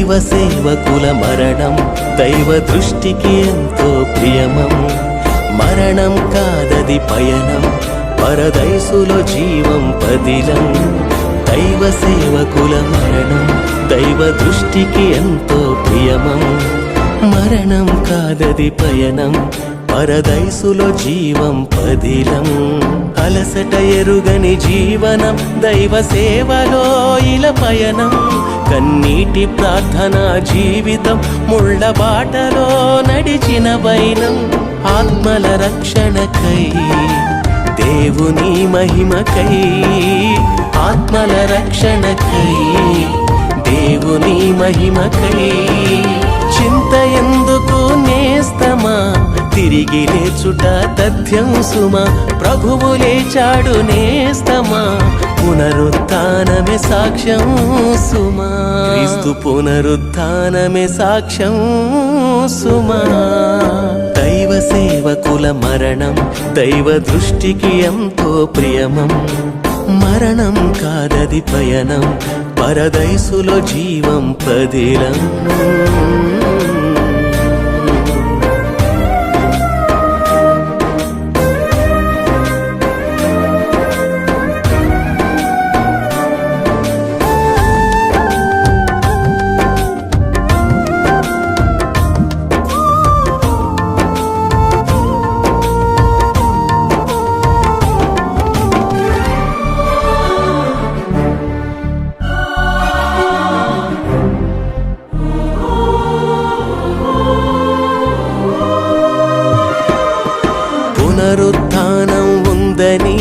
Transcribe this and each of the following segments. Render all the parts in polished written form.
దైవ సేవకుల మరణం దైవ దృష్టికి ఎంతో ప్రియమం. మరణం కాదది పయనం, పరదైసులో జీవం పదిలం. దైవ సేవకుల మరణం దైవ దృష్టికి ఎంతో ప్రియమం. మరణం కాదది పయనం, పరదైసులో జీవం పదిలం. అలసట ఎరుగని జీవనం దైవ సేవలో ఇలా పయనం. కన్నీటి ప్రార్థన జీవితం ముళ్ళ బాటలో నడిచిన వైనం. ఆత్మల రక్షణకై దేవుని మహిమకై, ఆత్మల రక్షణకై దేవుని మహిమకై. చింత ఎందుకు నేస్తమా, తిరిగి లేచుట తథ్యం సుమా. ప్రభువు లేచాడు నేస్తమా, పునరుత్థానమే సాక్ష్యం సుమా. క్రీస్తు పునరుత్థానమే సాక్ష్యం సుమా. దైవ సేవకుల మరణం దైవ దృష్టికి ఎంతో ప్రియమం. మరణం కాదది పయనం, పరదైసులో జీవం పదిలం. పునరుత్థానం ఉందని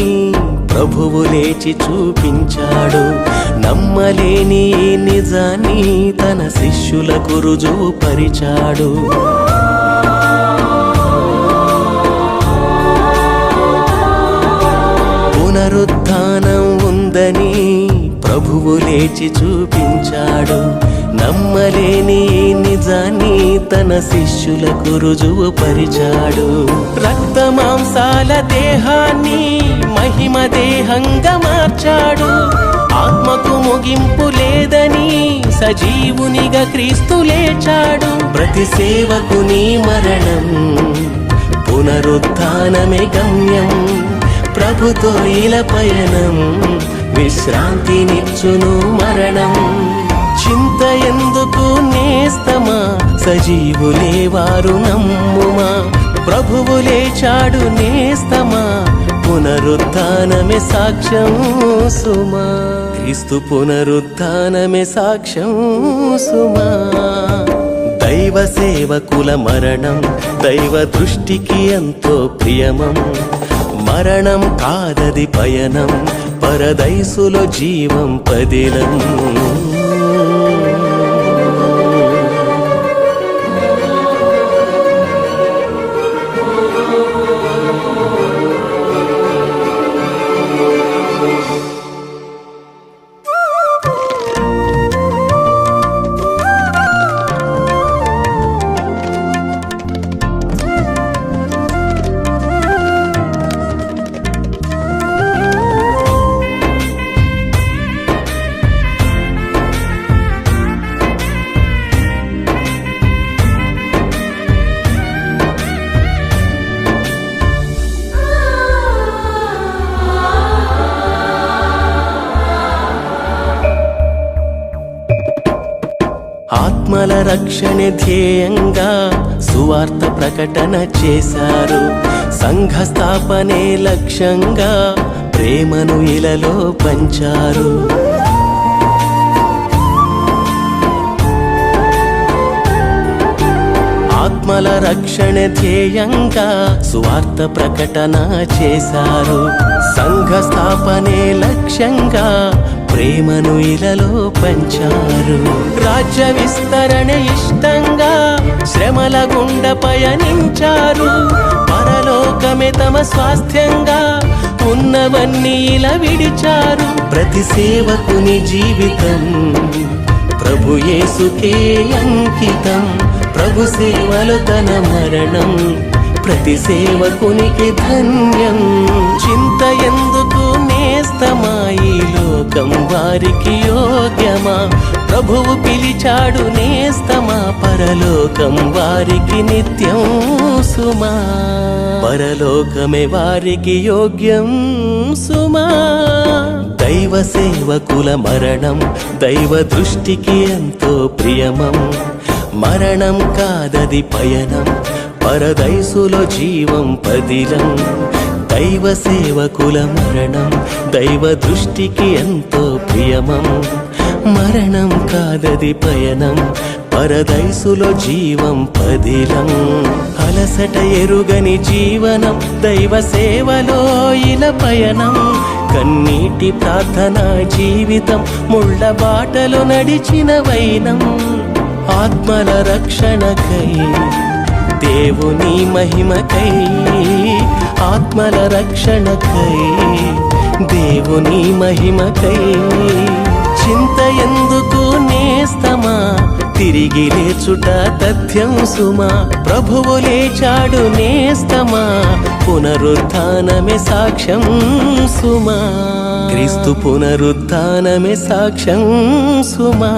ప్రభువు లేచి చూపించాడు. నమ్మలేని నిజాన్ని తన శిష్యులకు రుజువుపరిచాడు. పునరుత్థానం ఉందని ప్రభువు లేచి చూపించాడు. నమ్మలేని నిజాన్ని తన శిష్యులకు రుజువుపరిచాడు. రక్త మాంసాల దేహాన్ని మహిమ దేహంగా మార్చాడు. ఆత్మకు ముగింపు లేదని సజీవునిగా క్రీస్తు లేచాడు. ప్రతి సేవకుని మరణం పునరుత్థానమే గమ్యం. ప్రభుతో ఇలా పయనం విశ్రాంతినిచ్చును మరణం. చింత ఎందుకు నేస్తమా, సజీవులే వారు నమ్ముమా. ప్రభువు లేచాడు నేస్తమా, పునరుత్థానమే సాక్ష్యం సుమా. క్రీస్తు పునరుత్థానమే సాక్ష్యం సుమా. దైవ సేవకుల మరణం దైవ దృష్టికి ఎంతో ప్రియమం. మరణం కాదది పయనం, పరదైసులో జీవం పదిలం. ఆత్మల రక్షణే ధ్యేయంగా సువార్త ప్రకటన చేశారు. సంఘ స్థాపనే లక్ష్యంగా ప్రేమను ఇలలో పంచారు. ఆత్మల రక్షణ ధ్యేయంగా సువార్త ప్రకటన చేశారు. సంఘ స్థాపనే లక్ష్యంగా ప్రేమను ఇలలో పంచారు. రాజ్య విస్తరణ ఇష్టంగా శ్రమల గుండ పయనించారు. పరలోకమే తమ స్వాస్థ్యంగా ఉన్నవన్నీ ఇలా విడిచారు. ప్రతి సేవకుని జీవితం ప్రభు యేసుకే అంకితం. ప్రభు సేవలో తన మరణం ప్రతి సేవకునికి ధన్యం. చింత ఎందుకు నేస్తమా ఈ లోకం వారికి యోగ్యమా ప్రభువు పిలిచాడు నేస్తమా పరలోకం వారికి నిత్యం సుమా పరలోకమే వారికి యోగ్యం సుమా దైవ సేవకుల మరణం దైవ దృష్టికి ఎంతో ప్రియమం మరణం కాదది పయనం పరదైసులో జీవం పదిలం దైవ సేవకుల మరణం దైవ దృష్టికి ఎంతో ప్రియమం మరణం కాదది పయనం పరదైసులో జీవం పదిలం అలసట ఎరుగని జీవనం దైవ సేవలో ఇలా పయనం కన్నీటి ప్రార్థన జీవితం ముళ్ళ బాటలో నడిచిన వైనం ఆత్మల రక్షణకై దేవుని మహిమకై ఆత్మల రక్షణకై దేవుని మహిమకై చింత ఎందుకు నేస్తమా తిరిగి లేచుట తథ్యం సుమా ప్రభువు లేచాడు నేస్తమా పునరుత్థానమే సాక్ష్యం సుమా క్రీస్తు పునరుత్థానమే సాక్ష్యం సుమా